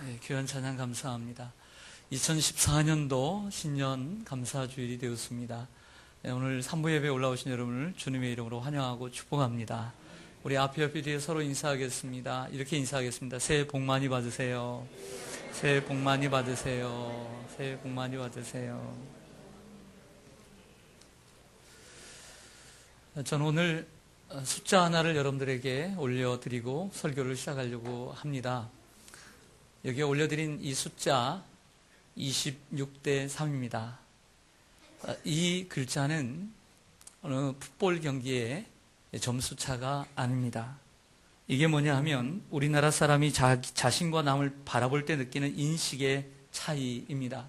네, 귀한 찬양 감사합니다. 2014년도 신년 감사주일이 되었습니다. 네, 오늘 3부 예배에 올라오신 여러분을 주님의 이름으로 환영하고 축복합니다. 우리 앞에 뒤에 서로 인사하겠습니다. 이렇게 인사하겠습니다. 새해 복 많이 받으세요. 새해 복 많이 받으세요. 새해 복 많이 받으세요. 저는 오늘 숫자 하나를 여러분들에게 올려드리고 설교를 시작하려고 합니다. 여기에 올려드린 이 숫자 26대 3입니다. 이 글자는 어느 풋볼 경기의 점수차가 아닙니다. 이게 뭐냐 하면 우리나라 사람이 자신과 남을 바라볼 때 느끼는 인식의 차이입니다.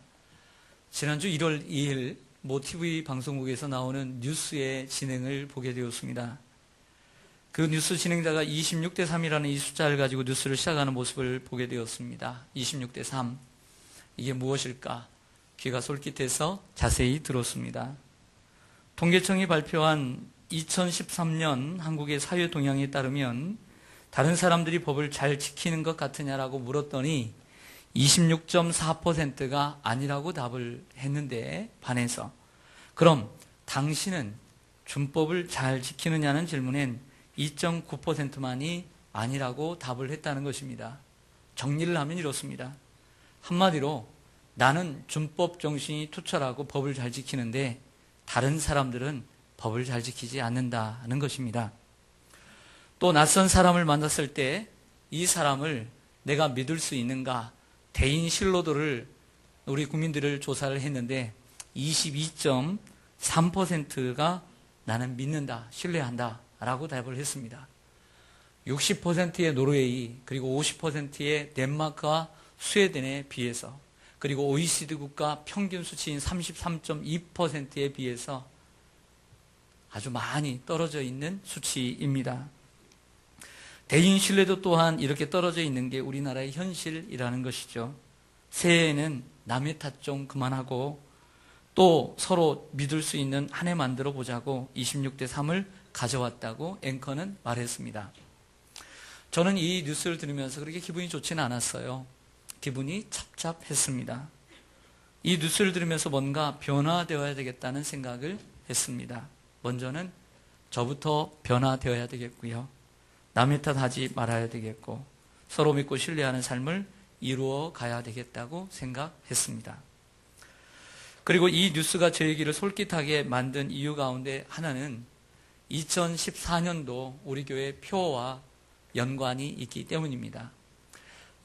지난주 1월 2일 모 TV 방송국에서 나오는 뉴스의 진행을 보게 되었습니다. 그 뉴스 진행자가 26대 3이라는 이 숫자를 가지고 뉴스를 시작하는 모습을 보게 되었습니다. 26대 3. 이게 무엇일까? 귀가 솔깃해서 자세히 들었습니다. 통계청이 발표한 2013년 한국의 사회 동향에 따르면 다른 사람들이 법을 잘 지키는 것 같으냐라고 물었더니 26.4%가 아니라고 답을 했는데 반해서 그럼 당신은 준법을 잘 지키느냐는 질문엔 2.9%만이 아니라고 답을 했다는 것입니다. 정리를 하면 이렇습니다. 한마디로 나는 준법 정신이 투철하고 법을 잘 지키는데 다른 사람들은 법을 잘 지키지 않는다는 것입니다. 또 낯선 사람을 만났을 때 이 사람을 내가 믿을 수 있는가? 대인 신뢰도를 우리 국민들을 조사를 했는데 22.3%가 나는 믿는다, 신뢰한다 라고 답을 했습니다. 60%의 노르웨이 그리고 50%의 덴마크와 스웨덴에 비해서 그리고 OECD 국가 평균 수치인 33.2%에 비해서 아주 많이 떨어져 있는 수치입니다. 대인 신뢰도 또한 이렇게 떨어져 있는 게 우리나라의 현실이라는 것이죠. 새해에는 남의 탓 좀 그만하고 또 서로 믿을 수 있는 한 해 만들어 보자고 26대 3을 가져왔다고 앵커는 말했습니다. 저는 이 뉴스를 들으면서 그렇게 기분이 좋지는 않았어요. 기분이 찹찹했습니다. 이 뉴스를 들으면서 뭔가 변화되어야 되겠다는 생각을 했습니다. 먼저는 저부터 변화되어야 되겠고요. 남의 탓하지 말아야 되겠고 서로 믿고 신뢰하는 삶을 이루어 가야 되겠다고 생각했습니다. 그리고 이 뉴스가 제 얘기를 솔깃하게 만든 이유 가운데 하나는 2014년도 우리 교회 표와 연관이 있기 때문입니다.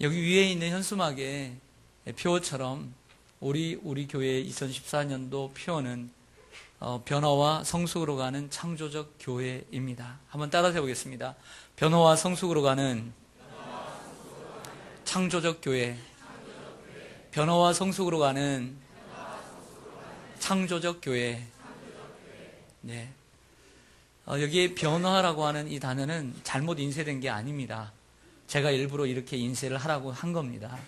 여기 위에 있는 현수막의 표처럼 우리 교회의 2014년도 표는 변화와 성숙으로 가는 창조적 교회입니다. 한번 따라서 해보겠습니다. 변화와 성숙으로 가는 창조적 교회. 변화와 성숙으로 가는 창조적 교회. 네. 여기에 변화라고 하는 이 단어는 잘못 인쇄된 게 아닙니다. 제가 일부러 이렇게 인쇄를 하라고 한 겁니다.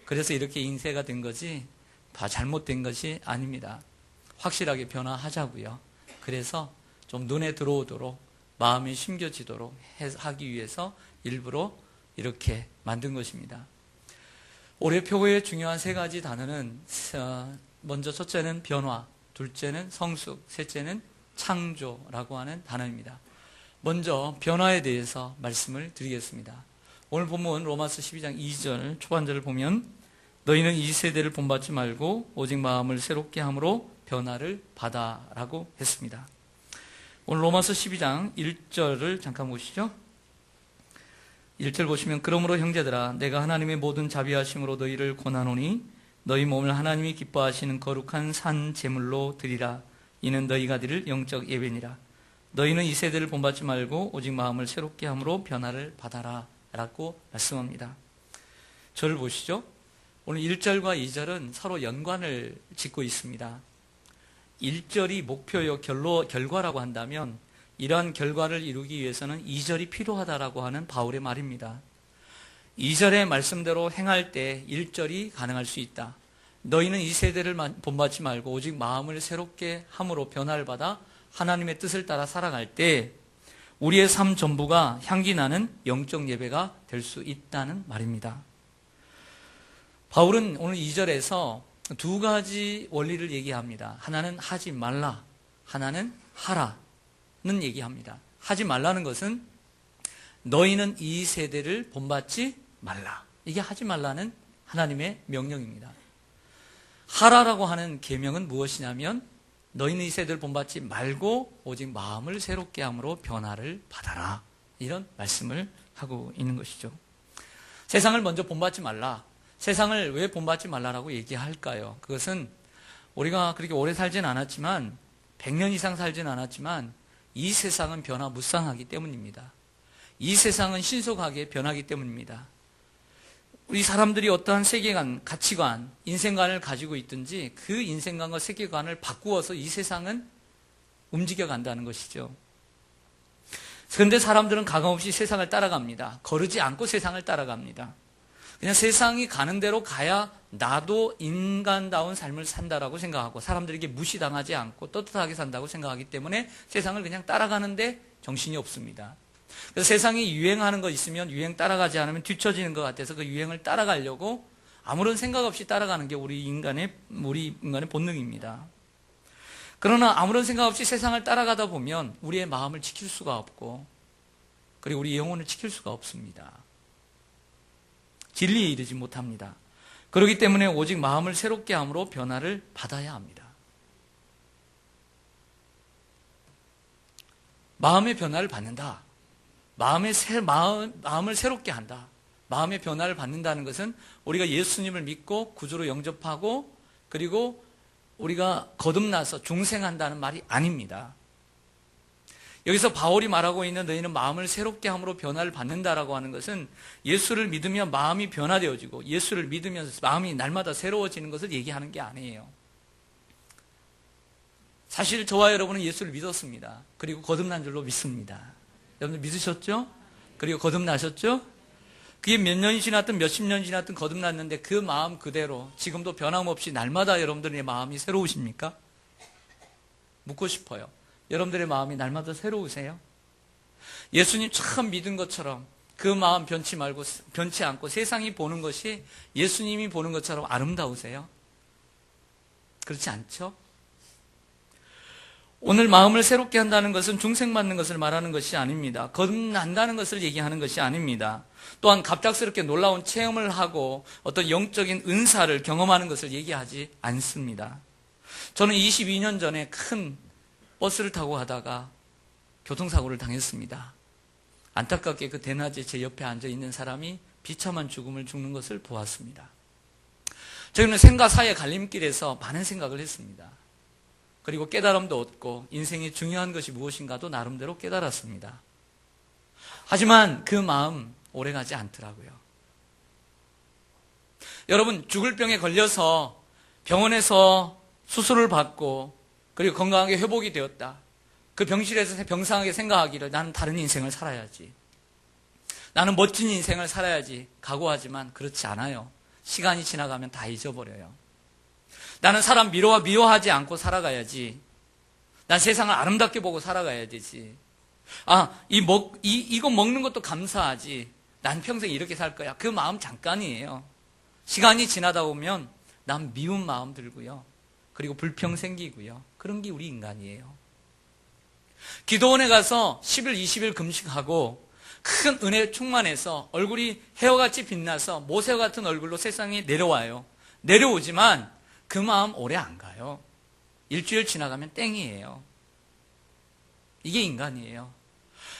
그래서 이렇게 인쇄가 된 거지 다 잘못된 것이 아닙니다. 확실하게 변화하자고요. 그래서 좀 눈에 들어오도록 마음이 심겨지도록 하기 위해서 일부러 이렇게 만든 것입니다. 올해 표고의 중요한 세 가지 단어는 먼저 첫째는 변화, 둘째는 성숙, 셋째는 창조라고 하는 단어입니다. 먼저 변화에 대해서 말씀을 드리겠습니다. 오늘 본문 로마서 12장 2절 초반절을 보면 너희는 이 세대를 본받지 말고 오직 마음을 새롭게 함으로 변화를 받아라고 했습니다. 오늘 로마서 12장 1절을 잠깐 보시죠. 1절 보시면 그러므로 형제들아 내가 하나님의 모든 자비하심으로 너희를 권하노니 너희 몸을 하나님이 기뻐하시는 거룩한 산 제물로 드리라. 이는 너희가 드릴 영적 예배니라. 너희는 이 세대를 본받지 말고 오직 마음을 새롭게 함으로 변화를 받아라 라고 말씀합니다. 저를 보시죠. 오늘 1절과 2절은 서로 연관을 짓고 있습니다. 1절이 목표요 결과라고 한다면 이러한 결과를 이루기 위해서는 2절이 필요하다라고 하는 바울의 말입니다. 2절의 말씀대로 행할 때 1절이 가능할 수 있다. 너희는 이 세대를 본받지 말고 오직 마음을 새롭게 함으로 변화를 받아 하나님의 뜻을 따라 살아갈 때 우리의 삶 전부가 향기 나는 영적 예배가 될 수 있다는 말입니다. 바울은 오늘 2절에서 두 가지 원리를 얘기합니다. 하나는 하지 말라, 하나는 하라는 얘기합니다. 하지 말라는 것은 너희는 이 세대를 본받지 말라. 이게 하지 말라는 하나님의 명령입니다. 하라라고 하는 계명은 무엇이냐면 너희는 이 세대를 본받지 말고 오직 마음을 새롭게 함으로 변화를 받아라. 이런 말씀을 하고 있는 것이죠. 세상을 먼저 본받지 말라. 세상을 왜 본받지 말라라고 얘기할까요? 그것은 우리가 그렇게 오래 살진 않았지만 100년 이상 살진 않았지만 이 세상은 변화무쌍하기 때문입니다. 이 세상은 신속하게 변하기 때문입니다. 우리 사람들이 어떠한 세계관, 가치관, 인생관을 가지고 있든지 그 인생관과 세계관을 바꾸어서 이 세상은 움직여 간다는 것이죠. 그런데 사람들은 가감없이 세상을 따라갑니다. 거르지 않고 세상을 따라갑니다. 그냥 세상이 가는 대로 가야 나도 인간다운 삶을 산다라고 생각하고 사람들에게 무시당하지 않고 떳떳하게 산다고 생각하기 때문에 세상을 그냥 따라가는데 정신이 없습니다. 그래서 세상이 유행하는 거 있으면 유행 따라가지 않으면 뒤처지는 것 같아서 그 유행을 따라가려고 아무런 생각 없이 따라가는 게 우리 인간의 본능입니다. 그러나 아무런 생각 없이 세상을 따라가다 보면 우리의 마음을 지킬 수가 없고 그리고 우리 영혼을 지킬 수가 없습니다. 진리에 이르지 못합니다. 그렇기 때문에 오직 마음을 새롭게 함으로 변화를 받아야 합니다. 마음의 변화를 받는다. 마음을 새롭게 한다. 마음의 변화를 받는다는 것은 우리가 예수님을 믿고 구주로 영접하고 그리고 우리가 거듭나서 중생한다는 말이 아닙니다. 여기서 바울이 말하고 있는 너희는 마음을 새롭게 함으로 변화를 받는다라고 하는 것은 예수를 믿으면 마음이 변화되어지고 예수를 믿으면서 마음이 날마다 새로워지는 것을 얘기하는 게 아니에요. 사실 저와 여러분은 예수를 믿었습니다. 그리고 거듭난 줄로 믿습니다. 여러분들 믿으셨죠? 그리고 거듭나셨죠? 그게 몇 년이 지났든 몇십 년이 지났든 거듭났는데 그 마음 그대로 지금도 변함없이 날마다 여러분들의 마음이 새로우십니까? 묻고 싶어요. 여러분들의 마음이 날마다 새로우세요? 예수님 참 믿은 것처럼 그 마음 변치 않고 세상이 보는 것이 예수님이 보는 것처럼 아름다우세요? 그렇지 않죠? 오늘 마음을 새롭게 한다는 것은 중생받는 것을 말하는 것이 아닙니다. 거듭난다는 것을 얘기하는 것이 아닙니다. 또한 갑작스럽게 놀라운 체험을 하고 어떤 영적인 은사를 경험하는 것을 얘기하지 않습니다. 저는 22년 전에 큰 버스를 타고 가다가 교통사고를 당했습니다. 안타깝게 그 대낮에 제 옆에 앉아있는 사람이 비참한 죽음을 죽는 것을 보았습니다. 저희는 생과 사의 갈림길에서 많은 생각을 했습니다. 그리고 깨달음도 얻고 인생의 중요한 것이 무엇인가도 나름대로 깨달았습니다. 하지만 그 마음 오래가지 않더라고요. 여러분, 죽을 병에 걸려서 병원에서 수술을 받고 그리고 건강하게 회복이 되었다. 그 병실에서 병상하게 생각하기를 나는 다른 인생을 살아야지. 나는 멋진 인생을 살아야지 각오하지만 그렇지 않아요. 시간이 지나가면 다 잊어버려요. 나는 사람 미워하지 않고 살아가야지. 난 세상을 아름답게 보고 살아가야 되지. 이거 먹는 것도 감사하지. 난 평생 이렇게 살 거야. 그 마음 잠깐이에요. 시간이 지나다 보면 난 미운 마음 들고요. 그리고 불평 생기고요. 그런 게 우리 인간이에요. 기도원에 가서 10일, 20일 금식하고 큰 은혜 충만해서 얼굴이 해와같이 빛나서 모세와 같은 얼굴로 세상에 내려와요. 내려오지만 그 마음 오래 안 가요. 일주일 지나가면 땡이에요. 이게 인간이에요.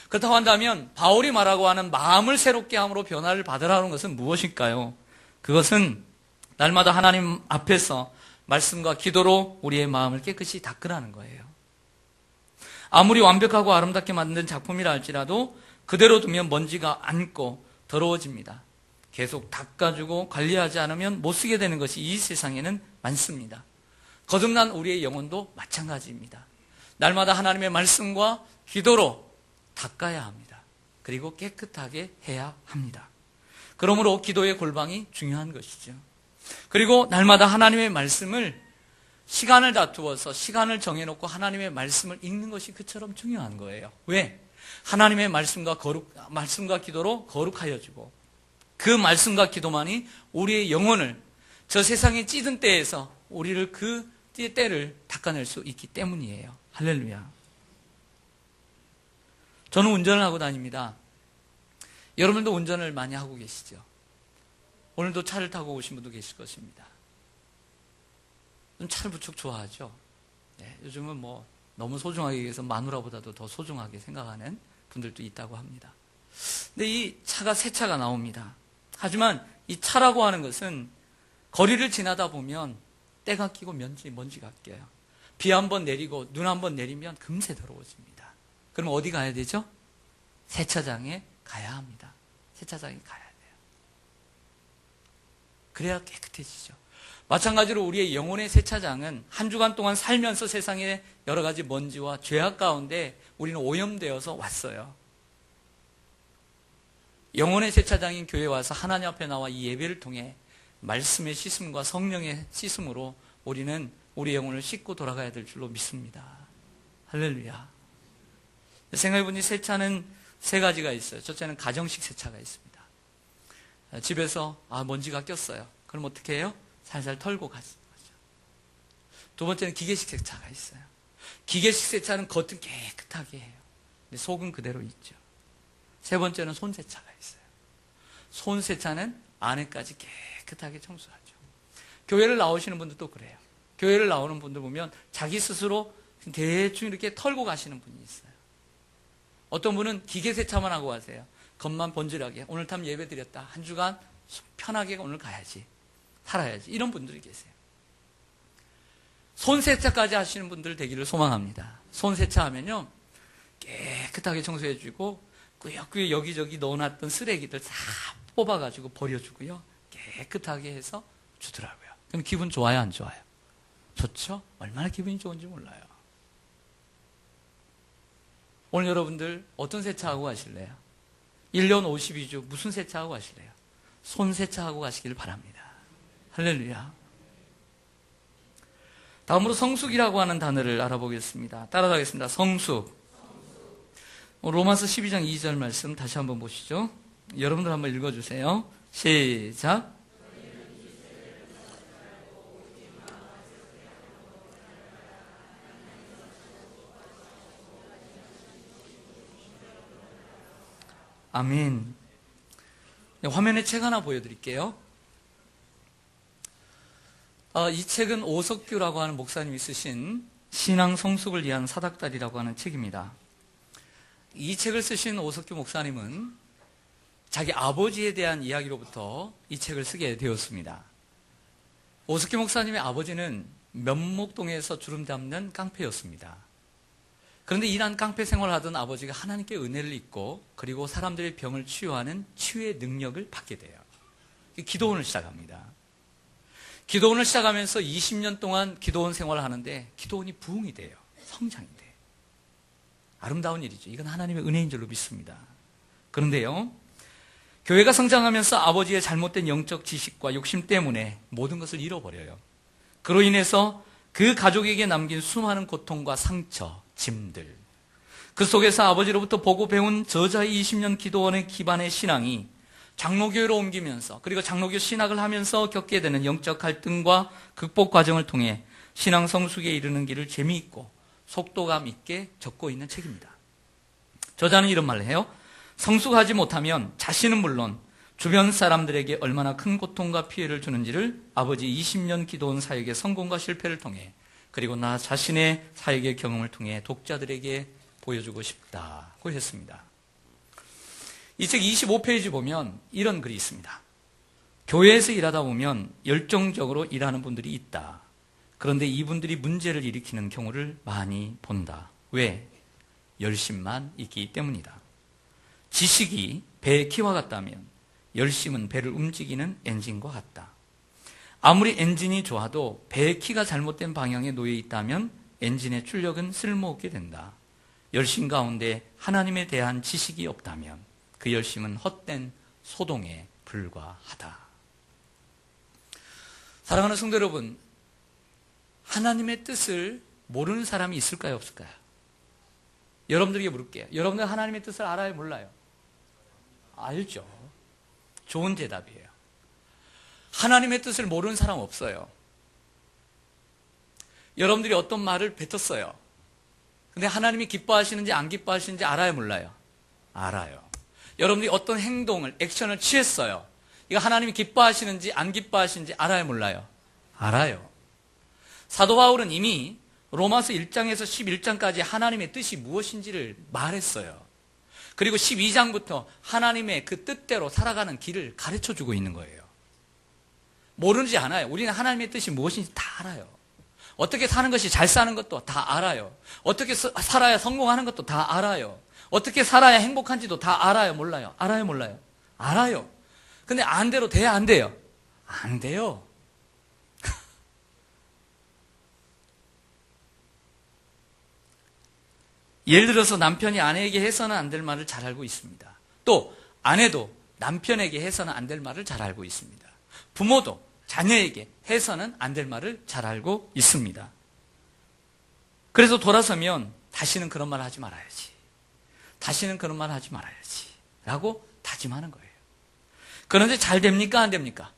그렇다고 한다면 바울이 말하고 하는 마음을 새롭게 함으로 변화를 받으라는 것은 무엇일까요? 그것은 날마다 하나님 앞에서 말씀과 기도로 우리의 마음을 깨끗이 닦으라는 거예요. 아무리 완벽하고 아름답게 만든 작품이라 할지라도 그대로 두면 먼지가 앉고 더러워집니다. 계속 닦아주고 관리하지 않으면 못 쓰게 되는 것이 이 세상에는 많습니다. 거듭난 우리의 영혼도 마찬가지입니다. 날마다 하나님의 말씀과 기도로 닦아야 합니다. 그리고 깨끗하게 해야 합니다. 그러므로 기도의 골방이 중요한 것이죠. 그리고 날마다 하나님의 말씀을 시간을 다투어서 시간을 정해놓고 하나님의 말씀을 읽는 것이 그처럼 중요한 거예요. 왜? 하나님의 말씀과 기도로 거룩하여지고 그 말씀과 기도만이 우리의 영혼을 저 세상의 찌든 때에서 우리를 그 때를 닦아낼 수 있기 때문이에요. 할렐루야. 저는 운전을 하고 다닙니다. 여러분도 운전을 많이 하고 계시죠? 오늘도 차를 타고 오신 분도 계실 것입니다. 차를 무척 좋아하죠? 네, 요즘은 뭐 너무 소중하게 여기서 마누라보다도 더 소중하게 생각하는 분들도 있다고 합니다. 근데 이 차가 새 차가 나옵니다. 하지만 이 차라고 하는 것은 거리를 지나다 보면 때가 끼고 먼지가 껴요. 비 한 번 내리고 눈 한 번 내리면 금세 더러워집니다. 그럼 어디 가야 되죠? 세차장에 가야 합니다. 세차장에 가야 돼요. 그래야 깨끗해지죠. 마찬가지로 우리의 영혼의 세차장은 한 주간 동안 살면서 세상의 여러 가지 먼지와 죄악 가운데 우리는 오염되어서 왔어요. 영혼의 세차장인 교회에 와서 하나님 앞에 나와 이 예배를 통해 말씀의 씻음과 성령의 씻음으로 우리는 우리 영혼을 씻고 돌아가야 될 줄로 믿습니다. 할렐루야. 생각해보니 세차는 세 가지가 있어요. 첫째는 가정식 세차가 있습니다. 집에서 먼지가 꼈어요. 그럼 어떻게 해요? 살살 털고 가는 거죠. 두 번째는 기계식 세차가 있어요. 기계식 세차는 겉은 깨끗하게 해요. 근데 속은 그대로 있죠. 세 번째는 손 세차가 있어요. 손 세차는 안에까지 깨끗하게 청소하죠. 교회를 나오시는 분들도 그래요. 교회를 나오는 분들 보면 자기 스스로 대충 이렇게 털고 가시는 분이 있어요. 어떤 분은 기계 세차만 하고 가세요. 겉만 번지르하게 오늘 탐 예배 드렸다. 한 주간 편하게 오늘 가야지. 살아야지. 이런 분들이 계세요. 손 세차까지 하시는 분들 되기를 소망합니다. 손 세차하면요 깨끗하게 청소해주고 꾸역꾸역 여기저기 넣어놨던 쓰레기들 다 뽑아가지고 버려주고요 깨끗하게 해서 주더라고요. 그럼 기분 좋아요, 안 좋아요? 좋죠? 얼마나 기분이 좋은지 몰라요. 오늘 여러분들 어떤 세차하고 가실래요? 1년 52주 무슨 세차하고 가실래요? 손 세차하고 가시길 바랍니다. 할렐루야. 다음으로 성숙이라고 하는 단어를 알아보겠습니다. 따라가겠습니다. 성숙. 로마서 12장 2절 말씀 다시 한번 보시죠. 여러분들 한번 읽어주세요. 시작. 아멘. 화면에 책 하나 보여드릴게요. 이 책은 오석규라고 하는 목사님이 쓰신 신앙 성숙을 위한 사닥다리라고 하는 책입니다. 이 책을 쓰신 오석규 목사님은 자기 아버지에 대한 이야기로부터 이 책을 쓰게 되었습니다. 오석규 목사님의 아버지는 면목동에서 주름 잡는 깡패였습니다. 그런데 이런 깡패 생활을 하던 아버지가 하나님께 은혜를 입고 그리고 사람들의 병을 치유하는 치유의 능력을 받게 돼요. 기도원을 시작합니다. 기도원을 시작하면서 20년 동안 기도원 생활을 하는데 기도원이 부흥이 돼요. 성장이 돼요. 아름다운 일이죠. 이건 하나님의 은혜인 줄로 믿습니다. 그런데요, 교회가 성장하면서 아버지의 잘못된 영적 지식과 욕심 때문에 모든 것을 잃어버려요. 그로 인해서 그 가족에게 남긴 수많은 고통과 상처, 짐들, 그 속에서 아버지로부터 보고 배운 저자의 20년 기도원의 기반의 신앙이 장로교회로 옮기면서 그리고 장로교 신학을 하면서 겪게 되는 영적 갈등과 극복 과정을 통해 신앙 성숙에 이르는 길을 재미있고 속도감 있게 적고 있는 책입니다. 저자는 이런 말을 해요. 성숙하지 못하면 자신은 물론 주변 사람들에게 얼마나 큰 고통과 피해를 주는지를 아버지 20년 기도원 사역의 성공과 실패를 통해 그리고 나 자신의 사역의 경험을 통해 독자들에게 보여주고 싶다고 했습니다. 이 책 25페이지 보면 이런 글이 있습니다. 교회에서 일하다 보면 열정적으로 일하는 분들이 있다. 그런데 이분들이 문제를 일으키는 경우를 많이 본다. 왜? 열심만 있기 때문이다. 지식이 배의 키와 같다면 열심은 배를 움직이는 엔진과 같다. 아무리 엔진이 좋아도 배의 키가 잘못된 방향에 놓여 있다면 엔진의 출력은 쓸모없게 된다. 열심 가운데 하나님에 대한 지식이 없다면 그 열심은 헛된 소동에 불과하다. 사랑하는 성도 여러분, 하나님의 뜻을 모르는 사람이 있을까요, 없을까요? 여러분들에게 물을게요. 여러분들 하나님의 뜻을 알아요, 몰라요? 알죠. 좋은 대답이에요. 하나님의 뜻을 모르는 사람 없어요. 여러분들이 어떤 말을 뱉었어요. 근데 하나님이 기뻐하시는지 안 기뻐하시는지 알아요, 몰라요? 알아요. 여러분들이 어떤 행동을, 액션을 취했어요. 이거 하나님이 기뻐하시는지 안 기뻐하시는지 알아요, 몰라요? 알아요. 사도 바울은 이미 로마서 1장에서 11장까지 하나님의 뜻이 무엇인지를 말했어요. 그리고 12장부터 하나님의 그 뜻대로 살아가는 길을 가르쳐주고 있는 거예요. 모르지 않아요. 우리는 하나님의 뜻이 무엇인지 다 알아요. 어떻게 사는 것이 잘 사는 것도 다 알아요. 어떻게 살아야 성공하는 것도 다 알아요. 어떻게 살아야 행복한지도 다 알아요, 몰라요? 알아요, 몰라요? 알아요. 근데 안 대로 돼야 안 돼요? 안 돼요. 예를 들어서 남편이 아내에게 해서는 안 될 말을 잘 알고 있습니다. 또 아내도 남편에게 해서는 안 될 말을 잘 알고 있습니다. 부모도 자녀에게 해서는 안 될 말을 잘 알고 있습니다. 그래서 돌아서면 다시는 그런 말 하지 말아야지. 다시는 그런 말 하지 말아야지. 라고 다짐하는 거예요. 그런데 잘 됩니까? 안 됩니까?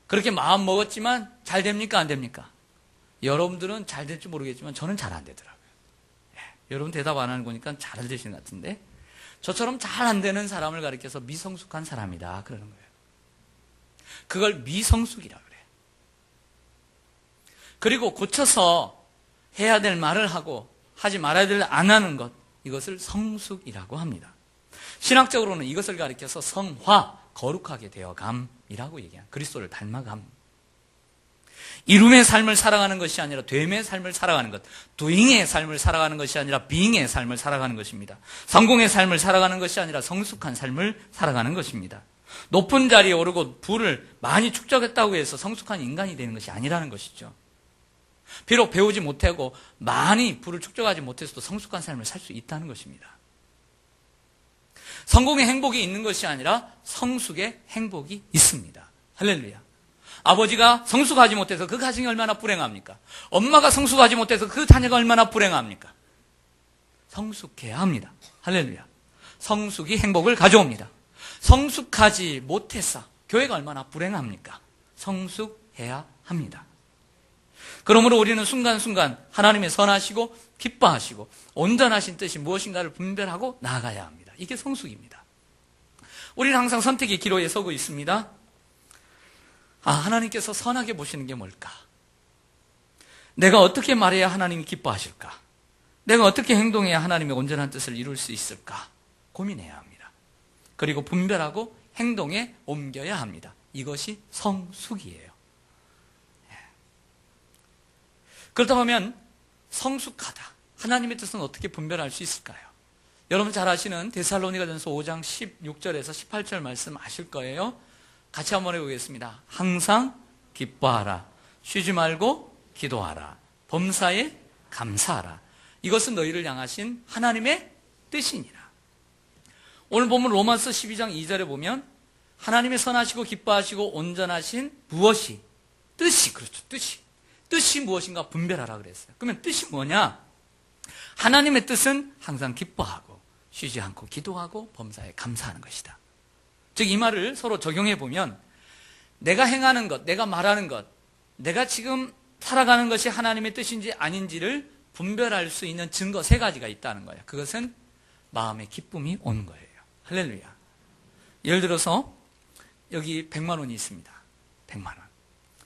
그렇게 마음 먹었지만 잘 됩니까? 안 됩니까? 여러분들은 잘 될지 모르겠지만 저는 잘 안 되더라고요. 여러분 대답 안 하는 거니까 잘 되시는 것 같은데, 저처럼 잘 안 되는 사람을 가리켜서 미성숙한 사람이다 그러는 거예요. 그걸 미성숙이라고 그래요. 그리고 고쳐서 해야 될 말을 하고 하지 말아야 될 안 하는 것, 이것을 성숙이라고 합니다. 신학적으로는 이것을 가리켜서 성화, 거룩하게 되어감이라고 얘기합니다. 그리스도를 닮아감. 이룸의 삶을 살아가는 것이 아니라 됨의 삶을 살아가는 것, doing의 삶을 살아가는 것이 아니라 being의 삶을 살아가는 것입니다. 성공의 삶을 살아가는 것이 아니라 성숙한 삶을 살아가는 것입니다. 높은 자리에 오르고 부를 많이 축적했다고 해서 성숙한 인간이 되는 것이 아니라는 것이죠. 비록 배우지 못하고 많이 부를 축적하지 못해서도 성숙한 삶을 살 수 있다는 것입니다. 성공의 행복이 있는 것이 아니라 성숙의 행복이 있습니다. 할렐루야. 아버지가 성숙하지 못해서 그 가정이 얼마나 불행합니까? 엄마가 성숙하지 못해서 그 자녀가 얼마나 불행합니까? 성숙해야 합니다. 할렐루야. 성숙이 행복을 가져옵니다. 성숙하지 못해서 교회가 얼마나 불행합니까? 성숙해야 합니다. 그러므로 우리는 순간순간 하나님의 선하시고 기뻐하시고 온전하신 뜻이 무엇인가를 분별하고 나아가야 합니다. 이게 성숙입니다. 우리는 항상 선택의 기로에 서고 있습니다. 하나님께서 선하게 보시는 게 뭘까? 내가 어떻게 말해야 하나님이 기뻐하실까? 내가 어떻게 행동해야 하나님의 온전한 뜻을 이룰 수 있을까? 고민해야 합니다. 그리고 분별하고 행동에 옮겨야 합니다. 이것이 성숙이에요. 그렇다면 성숙하다, 하나님의 뜻은 어떻게 분별할 수 있을까요? 여러분 잘 아시는 데살로니가전서 5장 16절에서 18절 말씀 아실 거예요. 같이 한번 해보겠습니다. 항상 기뻐하라. 쉬지 말고 기도하라. 범사에 감사하라. 이것은 너희를 향하신 하나님의 뜻이니라. 오늘 보면 로마서 12장 2절에 보면 하나님의 선하시고 기뻐하시고 온전하신 무엇이? 뜻이, 그렇죠. 뜻이 무엇인가 분별하라 그랬어요. 그러면 뜻이 뭐냐? 하나님의 뜻은 항상 기뻐하고 쉬지 않고 기도하고 범사에 감사하는 것이다. 즉 이 말을 서로 적용해 보면 내가 행하는 것, 내가 말하는 것, 내가 지금 살아가는 것이 하나님의 뜻인지 아닌지를 분별할 수 있는 증거 3가지가 있다는 거예요. 그것은 마음의 기쁨이 오는 거예요. 할렐루야. 예를 들어서 여기 100만 원이 있습니다. 100만 원.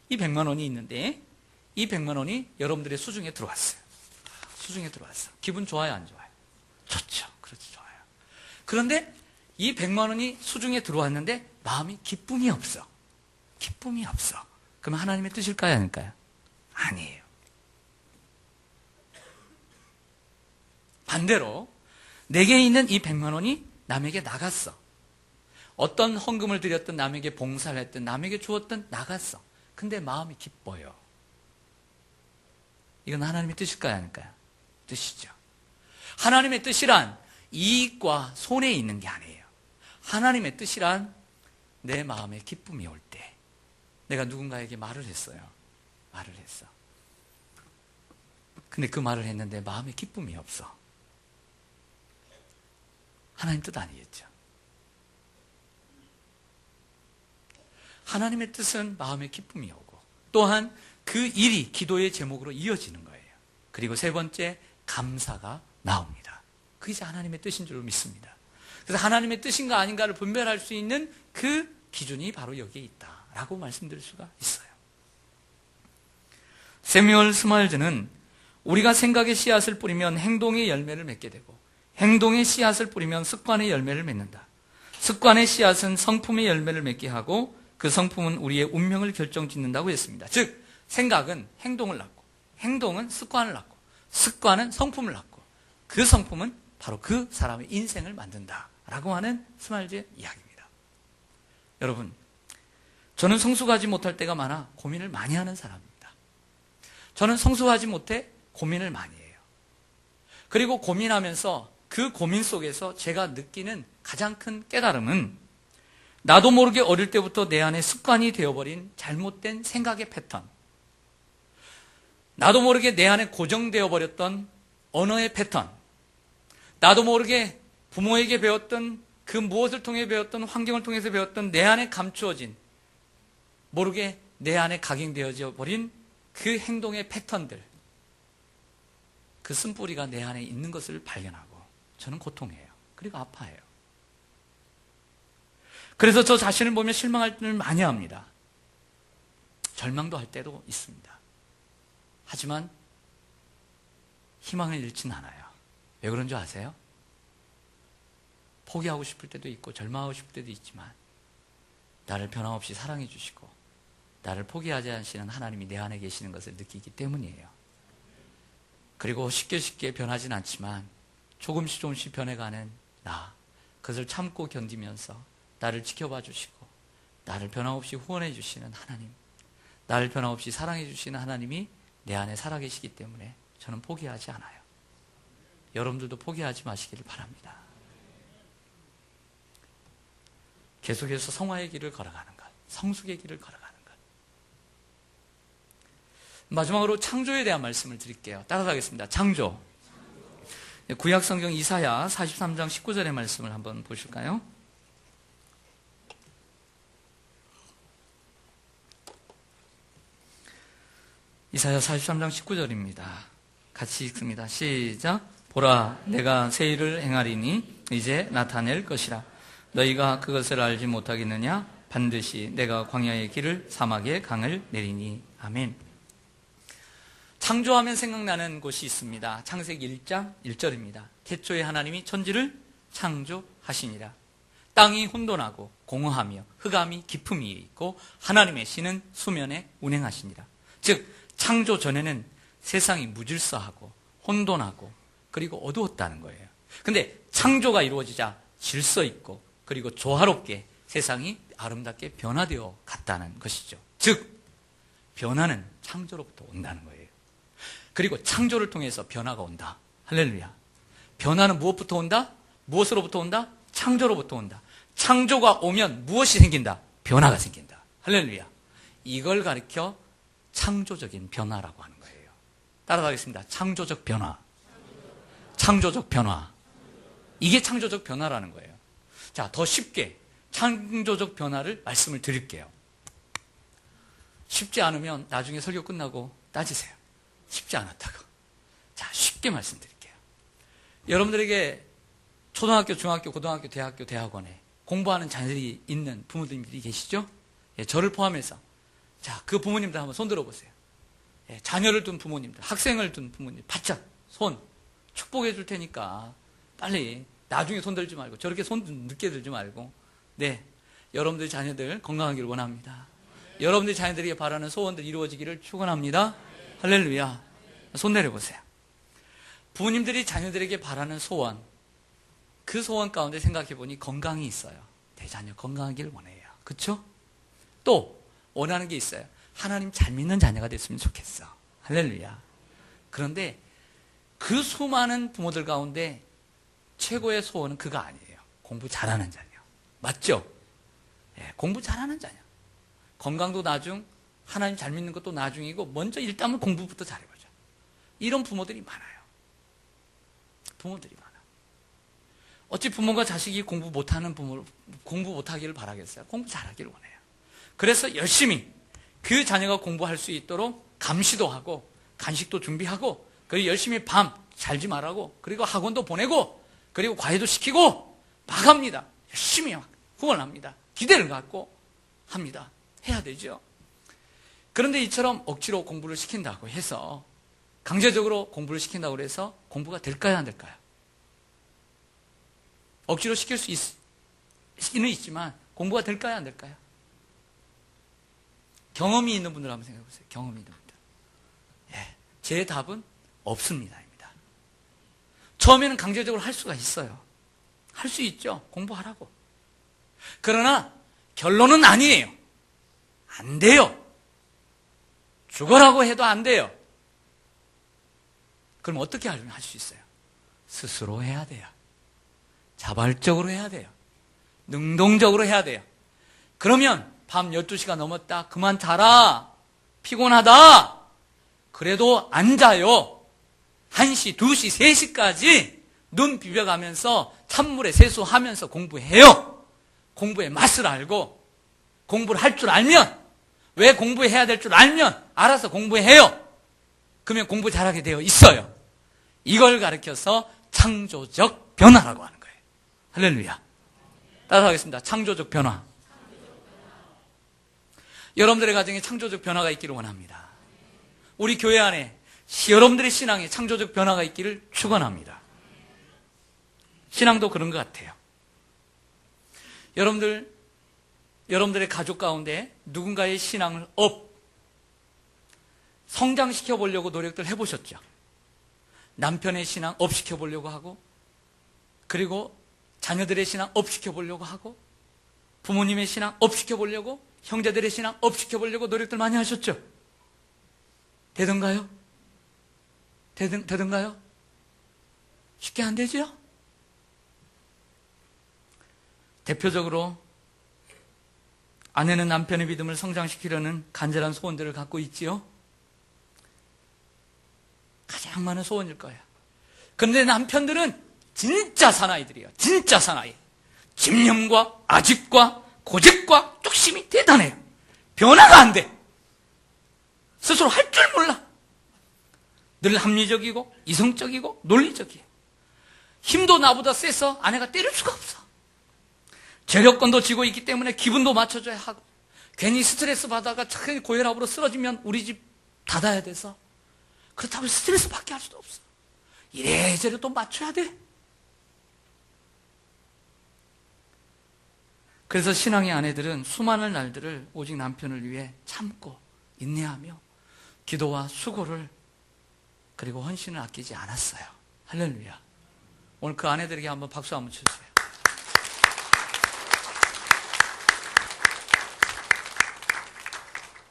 이 100만 원이 있는데 이 100만 원이 여러분들의 수중에 들어왔어요. 수중에 들어왔어요. 기분 좋아요, 안 좋아요? 좋죠. 그렇죠. 좋아요. 그런데 이 100만 원이 수중에 들어왔는데 마음이 기쁨이 없어. 기쁨이 없어. 그러면 하나님의 뜻일까요? 아닐까요? 아니에요. 반대로 내게 있는 이 100만 원이 남에게 나갔어. 어떤 헌금을 드렸든 남에게 봉사를 했든 남에게 주었든 나갔어. 근데 마음이 기뻐요. 이건 하나님의 뜻일까요? 아닐까요? 뜻이죠. 하나님의 뜻이란 이익과 손해에 있는 게 아니에요. 하나님의 뜻이란 내 마음에 기쁨이 올 때 내가 누군가에게 말을 했어요. 말을 했어. 근데 그 말을 했는데 마음에 기쁨이 없어. 하나님 뜻 아니겠죠. 하나님의 뜻은 마음의 기쁨이 오고 또한 그 일이 기도의 제목으로 이어지는 거예요. 그리고 세 번째, 감사가 나옵니다. 그게 이제 하나님의 뜻인 줄 믿습니다. 그래서 하나님의 뜻인가 아닌가를 분별할 수 있는 그 기준이 바로 여기에 있다라고 말씀드릴 수가 있어요. 세뮤얼 스마일즈는 우리가 생각의 씨앗을 뿌리면 행동의 열매를 맺게 되고 행동의 씨앗을 뿌리면 습관의 열매를 맺는다. 습관의 씨앗은 성품의 열매를 맺게 하고 그 성품은 우리의 운명을 결정짓는다고 했습니다. 즉 생각은 행동을 낳고 행동은 습관을 낳고 습관은 성품을 낳고 그 성품은 바로 그 사람의 인생을 만든다라고 하는 스마일즈의 이야기입니다. 여러분, 저는 성숙하지 못할 때가 많아 고민을 많이 하는 사람입니다. 저는 성숙하지 못해 고민을 많이 해요. 그리고 고민하면서 그 고민 속에서 제가 느끼는 가장 큰 깨달음은 나도 모르게 어릴 때부터 내 안에 습관이 되어버린 잘못된 생각의 패턴, 나도 모르게 내 안에 고정되어 버렸던 언어의 패턴, 나도 모르게 부모에게 배웠던 그 무엇을 통해 배웠던 환경을 통해서 배웠던 내 안에 감추어진 모르게 내 안에 각인되어져 버린 그 행동의 패턴들, 그 쓴뿌리가 내 안에 있는 것을 발견하고 저는 고통해요. 그리고 아파해요. 그래서 저 자신을 보면 실망할 때를 많이 합니다. 절망도 할 때도 있습니다. 하지만 희망을 잃지는 않아요. 왜 그런 줄 아세요? 포기하고 싶을 때도 있고 절망하고 싶을 때도 있지만 나를 변함없이 사랑해 주시고 나를 포기하지 않으시는 하나님이 내 안에 계시는 것을 느끼기 때문이에요. 그리고 쉽게 변하진 않지만 조금씩 변해가는 나, 그것을 참고 견디면서 나를 지켜봐 주시고 나를 변함없이 후원해 주시는 하나님, 나를 변함없이 사랑해 주시는 하나님이 내 안에 살아계시기 때문에 저는 포기하지 않아요. 여러분들도 포기하지 마시기를 바랍니다. 계속해서 성화의 길을 걸어가는 것, 성숙의 길을 걸어가는 것. 마지막으로 창조에 대한 말씀을 드릴게요. 따라가겠습니다. 창조. 구약 성경 이사야 43장 19절의 말씀을 한번 보실까요? 이사야 43장 19절입니다. 같이 읽습니다. 시작. 보라, 내가 새 일을 행하리니 이제 나타낼 것이라. 너희가 그것을 알지 못하겠느냐? 반드시 내가 광야의 길을 사막의 강을 내리니. 아멘. 창조하면 생각나는 곳이 있습니다. 창세기 1장 1절입니다. 태초에 하나님이 천지를 창조하시니라. 땅이 혼돈하고 공허하며 흑암이 깊음이 있고 하나님의 신은 수면에 운행하시니라. 즉 창조 전에는 세상이 무질서하고 혼돈하고 그리고 어두웠다는 거예요. 근데 창조가 이루어지자 질서 있고 그리고 조화롭게 세상이 아름답게 변화되어 갔다는 것이죠. 즉 변화는 창조로부터 온다는 거예요. 그리고 창조를 통해서 변화가 온다. 할렐루야. 변화는 무엇부터 온다? 무엇으로부터 온다? 창조로부터 온다. 창조가 오면 무엇이 생긴다? 변화가 생긴다. 할렐루야. 이걸 가리켜 창조적인 변화라고 하는 거예요. 따라가겠습니다. 창조적 변화. 창조적 변화. 이게 창조적 변화라는 거예요. 자, 더 쉽게 창조적 변화를 말씀을 드릴게요. 쉽지 않으면 나중에 설교 끝나고 따지세요. 쉽지 않았다고. 자, 쉽게 말씀드릴게요. 여러분들에게 초등학교, 중학교, 고등학교, 대학교, 대학원에 공부하는 자녀들이 있는 부모님들이 계시죠? 예, 저를 포함해서. 자, 그 부모님들 한번 손 들어보세요. 예, 자녀를 둔 부모님들, 학생을 둔 부모님, 바짝 손 축복해 줄 테니까 빨리 나중에 손 들지 말고 저렇게 손 늦게 들지 말고 네, 여러분들 자녀들 건강하기를 원합니다. 여러분들 자녀들이 바라는 소원들 이루어지기를 축원합니다. 할렐루야. 손 내려보세요. 부모님들이 자녀들에게 바라는 소원, 그 소원 가운데 생각해보니 건강이 있어요. 내 자녀 건강하기를 원해요. 그렇죠? 또 원하는 게 있어요. 하나님 잘 믿는 자녀가 됐으면 좋겠어. 할렐루야. 그런데 그 수많은 부모들 가운데 최고의 소원은 그거 아니에요. 공부 잘하는 자녀. 맞죠? 네, 공부 잘하는 자녀. 건강도 나중, 하나님 잘 믿는 것도 나중이고 먼저 일단은 공부부터 잘해보자. 이런 부모들이 많아요. 부모들이 많아. 어찌 부모가 자식이 공부 못하는 부모, 공부 못하기를 바라겠어요? 공부 잘하기를 원해요. 그래서 열심히 그 자녀가 공부할 수 있도록 감시도 하고 간식도 준비하고 그리고 열심히 밤 잘지 말라고 그리고 학원도 보내고 그리고 과외도 시키고 막 합니다. 열심히 후원합니다. 기대를 갖고 합니다. 해야 되죠. 그런데 이처럼 억지로 공부를 시킨다고 해서 강제적으로 공부를 시킨다고 해서 공부가 될까요? 안 될까요? 억지로 시킬 수 있기는 있지만 공부가 될까요? 안 될까요? 경험이 있는 분들 한번 생각해 보세요. 경험이 있는 분들. 예, 제 답은 없습니다. 처음에는 강제적으로 할 수가 있어요. 할 수 있죠. 공부하라고. 그러나 결론은 아니에요. 안 돼요. 죽어라고 해도 안 돼요. 그럼 어떻게 할 수 있어요? 스스로 해야 돼요. 자발적으로 해야 돼요. 능동적으로 해야 돼요. 그러면 밤 12시가 넘었다. 그만 자라. 피곤하다. 그래도 안 자요. 1시, 2시, 3시까지 눈 비벼가면서 찬물에 세수하면서 공부해요. 공부의 맛을 알고 공부를 할 줄 알면 왜 공부해야 될 줄 알면 알아서 공부해요. 그러면 공부 잘하게 되어 있어요. 이걸 가르쳐서 창조적 변화라고 하는 거예요. 할렐루야. 따라하겠습니다. 창조적 변화. 여러분들의 가정에 창조적 변화가 있기를 원합니다. 우리 교회 안에 여러분들의 신앙에 창조적 변화가 있기를 축원합니다. 신앙도 그런 것 같아요. 여러분들의 가족 가운데 누군가의 신앙을 성장시켜 보려고 노력들 해보셨죠? 남편의 신앙 시켜 보려고 하고, 그리고 자녀들의 신앙 시켜 보려고 하고, 부모님의 신앙 시켜 보려고, 형제들의 신앙 시켜 보려고 노력들 많이 하셨죠? 되던가요? 되던가요? 쉽게 안 되죠? 대표적으로 아내는 남편의 믿음을 성장시키려는 간절한 소원들을 갖고 있지요. 가장 많은 소원일 거예요. 그런데 남편들은 진짜 사나이들이에요. 진짜 사나이. 집념과 아집과 고집과 뚝심이 대단해요. 변화가 안 돼. 스스로 할 줄 몰라. 늘 합리적이고 이성적이고 논리적이에요. 힘도 나보다 세서 아내가 때릴 수가 없어. 재력권도 쥐고 있기 때문에 기분도 맞춰줘야 하고, 괜히 스트레스 받다가 고혈압으로 쓰러지면 우리 집 닫아야 돼서, 그렇다고 스트레스 받게 할 수도 없어. 이래저래 또 맞춰야 돼. 그래서 신앙의 아내들은 수많은 날들을 오직 남편을 위해 참고 인내하며 기도와 수고를 그리고 헌신을 아끼지 않았어요. 할렐루야. 오늘 그 아내들에게 한번 박수 한번 쳐주세요.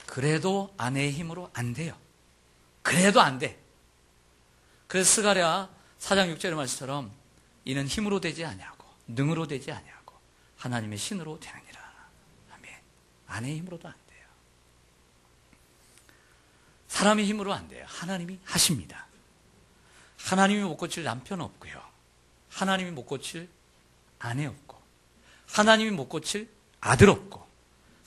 그래도 아내의 힘으로 안 돼요. 그래도 안 돼. 그래서 스가랴 4장 6절의 말씀처럼 이는 힘으로 되지 아니하고 능으로 되지 아니하고 하나님의 신으로 되느니라. 아멘. 아내의 힘으로도 안 돼요. 사람의 힘으로 안 돼요. 하나님이 하십니다. 하나님이 못 고칠 남편 없고요. 하나님이 못 고칠 아내 없고, 하나님이 못 고칠 아들 없고,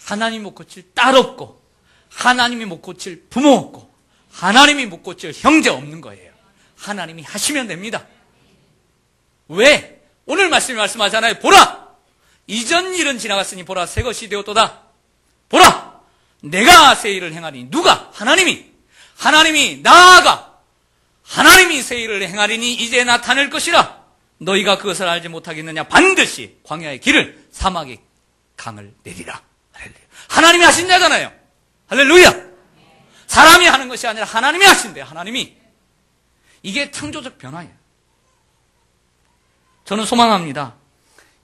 하나님이 못 고칠 딸 없고, 하나님이 못 고칠 부모 없고, 하나님이 못 고칠 형제 없는 거예요. 하나님이 하시면 됩니다. 왜? 오늘 말씀이 말씀하잖아요. 보라! 이전 일은 지나갔으니 보라 새 것이 되었도다. 보라! 내가 새 일을 행하니 누가? 하나님이 나아가 하나님이 새 일을 행하리니 이제 나타낼 것이라. 너희가 그것을 알지 못하겠느냐? 반드시 광야의 길을 사막의 강을 내리라. 할렐루야. 하나님이 하신 자잖아요. 할렐루야. 사람이 하는 것이 아니라 하나님이 하신대요. 하나님이. 이게 창조적 변화예요. 저는 소망합니다.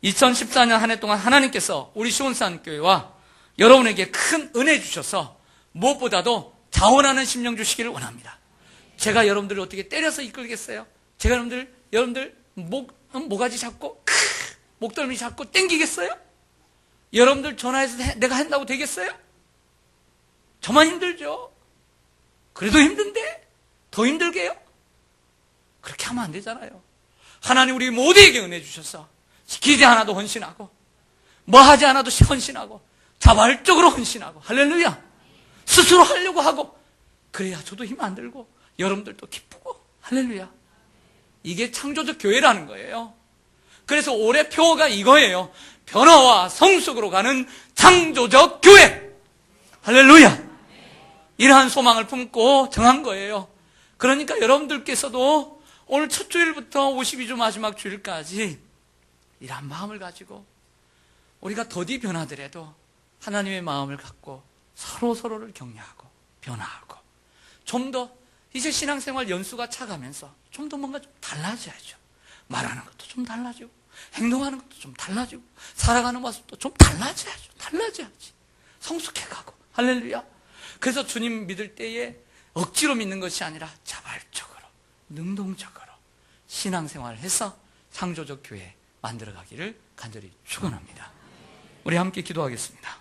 2014년 한 해 동안 하나님께서 우리 시온산교회와 여러분에게 큰 은혜 주셔서 무엇보다도 자원하는 심령 주시기를 원합니다. 제가 여러분들을 어떻게 때려서 이끌겠어요? 제가 여러분들 모가지 잡고 목덜미 잡고 땡기겠어요? 여러분들 전화해서 내가 한다고 되겠어요? 저만 힘들죠. 그래도 힘든데 더 힘들게요? 그렇게 하면 안 되잖아요. 하나님 우리 모두에게 은혜 주셔서 기대 하나도 헌신하고 뭐 하지 않아도 헌신하고 자발적으로 헌신하고, 할렐루야, 스스로 하려고 하고, 그래야 저도 힘 안 들고 여러분들도 기쁘고, 할렐루야. 이게 창조적 교회라는 거예요. 그래서 올해 표어가 이거예요. 변화와 성숙으로 가는 창조적 교회. 할렐루야. 이러한 소망을 품고 정한 거예요. 그러니까 여러분들께서도 오늘 첫 주일부터 52주 마지막 주일까지 이러한 마음을 가지고 우리가 더디 변하더라도 하나님의 마음을 갖고 서로를 격려하고 변화하고, 좀 더 이제 신앙생활 연수가 차가면서 좀 더 뭔가 좀 달라져야죠. 말하는 것도 좀 달라지고, 행동하는 것도 좀 달라지고, 살아가는 모습도 좀 달라져야죠. 달라져야지. 성숙해가고, 할렐루야. 그래서 주님 믿을 때에 억지로 믿는 것이 아니라 자발적으로, 능동적으로 신앙생활을 해서 창조적 교회 만들어가기를 간절히 축원합니다. 우리 함께 기도하겠습니다.